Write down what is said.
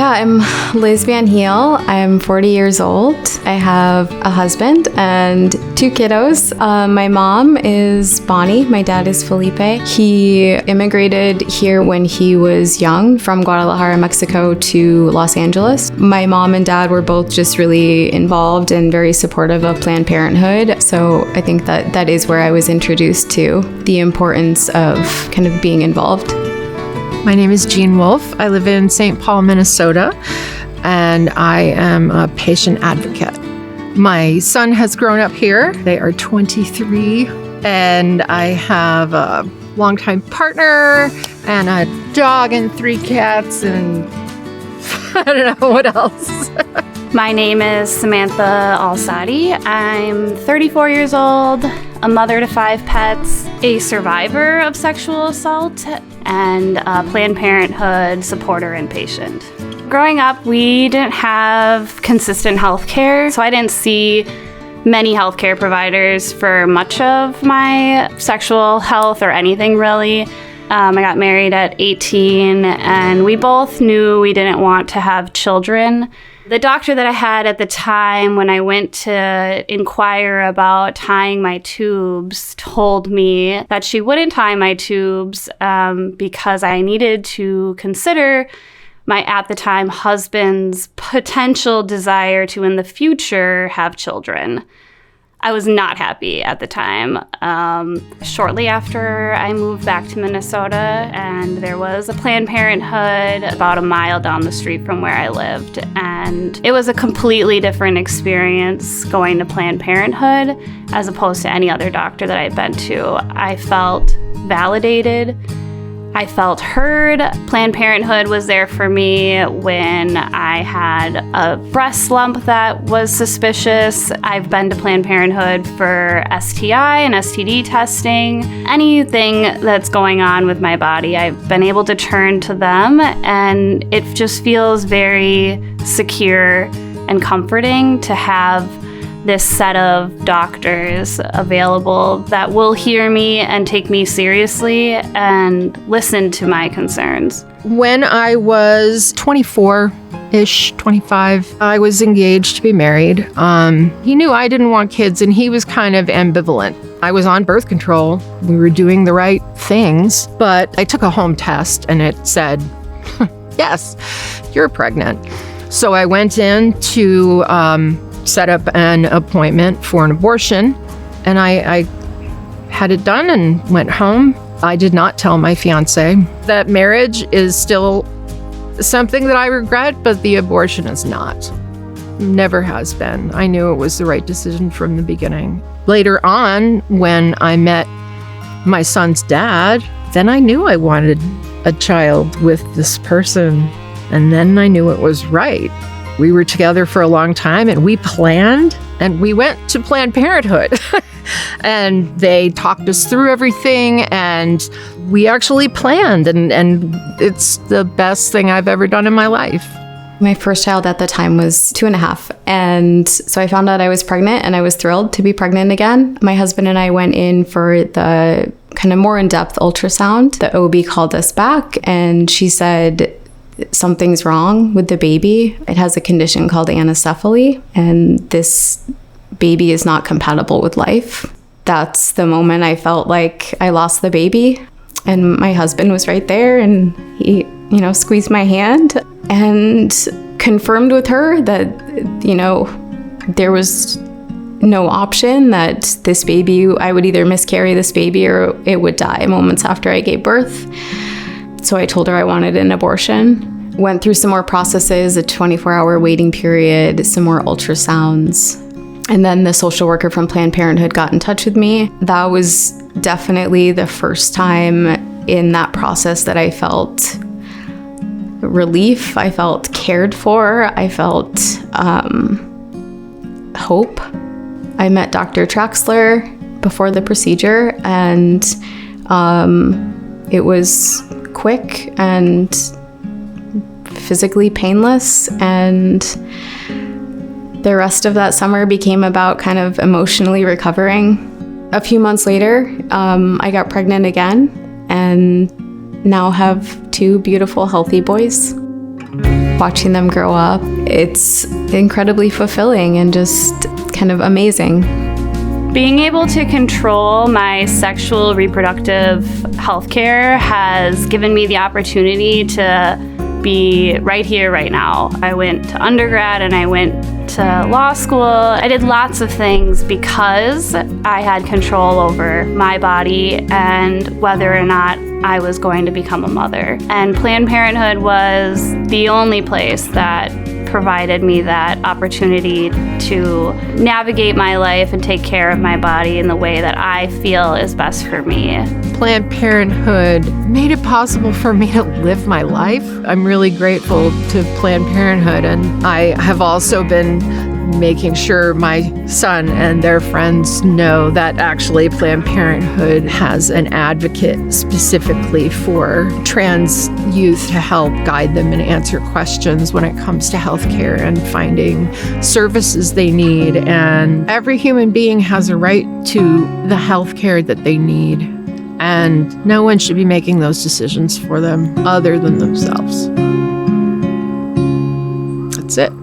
Yeah, I'm Liz Van Heel. I'm 40 years old. I have a husband and 2 kiddos. My mom is Bonnie. My dad is Felipe. He immigrated here when he was young from Guadalajara, Mexico to Los Angeles. My mom and dad were both just really involved and very supportive of Planned Parenthood. So I think that is where I was introduced to the importance of kind of being involved. My name is Jean Wolfe. I live in St. Paul, Minnesota, and I am a patient advocate. My son has grown up here. They are 23, and I have a longtime partner and a dog and 3 cats, and I don't know what else. My name is Samantha Alsadi. I'm 34 years old, a mother to 5 pets, a survivor of sexual assault, and a Planned Parenthood supporter and patient. Growing up, we didn't have consistent health care, so I didn't see many healthcare providers for much of my sexual health or anything really. I got married at 18, and we both knew we didn't want to have children. The doctor that I had at the time when I went to inquire about tying my tubes told me that she wouldn't tie my tubes because I needed to consider my, at the time, husband's potential desire to in the future have children. I was not happy at the time. Shortly after I moved back to Minnesota, and there was a Planned Parenthood about a mile down the street from where I lived. And it was a completely different experience going to Planned Parenthood as opposed to any other doctor that I'd been to. I felt validated. I felt heard. Planned Parenthood was there for me when I had a breast lump that was suspicious. I've been to Planned Parenthood for STI and STD testing. Anything that's going on with my body, I've been able to turn to them, and it just feels very secure and comforting to have this set of doctors available that will hear me and take me seriously and listen to my concerns. When I was 24-ish, 25, I was engaged to be married. He knew I didn't want kids, and he was kind of ambivalent. I was on birth control. We were doing the right things, but I took a home test, and it said, yes, you're pregnant. So I went in to set up an appointment for an abortion, and I had it done and went home. I did not tell my fiance. That marriage is still something that I regret, but the abortion is not. Never has been. I knew it was the right decision from the beginning. Later on, when I met my son's dad, then I knew I wanted a child with this person, and then I knew it was right. We were together for a long time, and we planned, and we went to Planned Parenthood. And they talked us through everything, and we actually planned, and it's the best thing I've ever done in my life. My first child at the time was 2.5. And so I found out I was pregnant, and I was thrilled to be pregnant again. My husband and I went in for the kind of more in-depth ultrasound. The OB called us back, and she said, something's wrong with the baby. It has a condition called anencephaly, and this baby is not compatible with life. That's the moment I felt like I lost the baby. And my husband was right there, and he, squeezed my hand and confirmed with her that, there was no option, that this baby, I would either miscarry this baby or it would die moments after I gave birth. So I told her I wanted an abortion. Went through some more processes, a 24-hour waiting period, some more ultrasounds. And then the social worker from Planned Parenthood got in touch with me. That was definitely the first time in that process that I felt relief. I felt cared for. I felt hope. I met Dr. Traxler before the procedure, and it was quick and physically painless, and the rest of that summer became about kind of emotionally recovering. A few months later, I got pregnant again, and now have 2 beautiful, healthy boys. Watching them grow up, it's incredibly fulfilling and just kind of amazing. Being able to control my sexual reproductive health care has given me the opportunity to be right here, right now. I went to undergrad and I went to law school. I did lots of things because I had control over my body and whether or not I was going to become a mother. And Planned Parenthood was the only place that provided me that opportunity to navigate my life and take care of my body in the way that I feel is best for me. Planned Parenthood made it possible for me to live my life. I'm really grateful to Planned Parenthood, and I have also been making sure my son and their friends know that actually Planned Parenthood has an advocate specifically for trans youth to help guide them and answer questions when it comes to healthcare and finding services they need. And every human being has a right to the healthcare that they need. And no one should be making those decisions for them other than themselves. That's it.